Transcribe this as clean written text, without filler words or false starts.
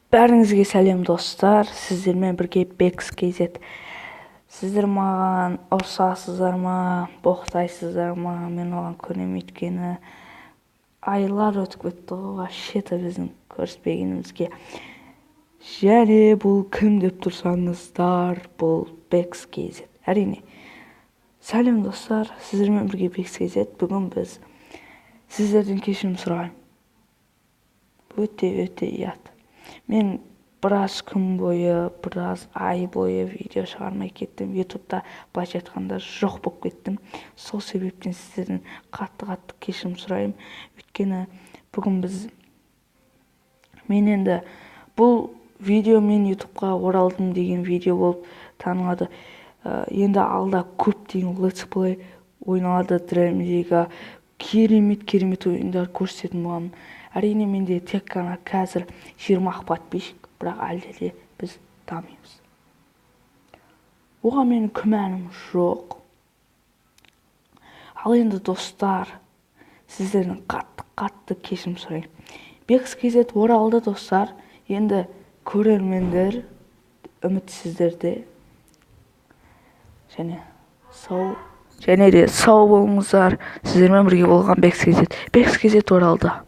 Бәріңізге сәлем достар, сіздермен бірге Бекс KZ. Сіздер маған ұрсасыздар ма, боқтайсыздар ма? Мен оған көнем, өйткені айлар өтіп кетті ғой, вообще-то біздің көріспегенімізге. Және бұл кім деп тұрсаңыздар, бұл Бекс KZ. Әрине. Сәлем достар, сіздермен бірге Бекс KZ. Бүгін біз сіздерден кешірім сұраймын. Өте ұят. Мен біраз күн бойы, біраз ай бойы видео шығармай кеттім. Ютубта былайша айтқанда жоқ болып кеттім. Сол себептен сіздерден қатты кешірім сұраймын. Өйткені бүгін мен енді бұл видео мен ютубқа оралдым деген видео болып танылады. Енді алда көптеген летсплей ойналады, драмедиға керемет ойындар көрсететін боламын. Әрине менде тек қана қазір 20 подписчик, бірақ әлде де біз дамимыз. Оған менің күмәнім жоқ. Ал енді достар, сіздердің қатты кешірім сұраймын. Бекс KZ оралды достар. Енді көрермендер үмітсіздерде. Және де сау болыңыздар. Сіздермен бірге болған Бекс KZ оралды.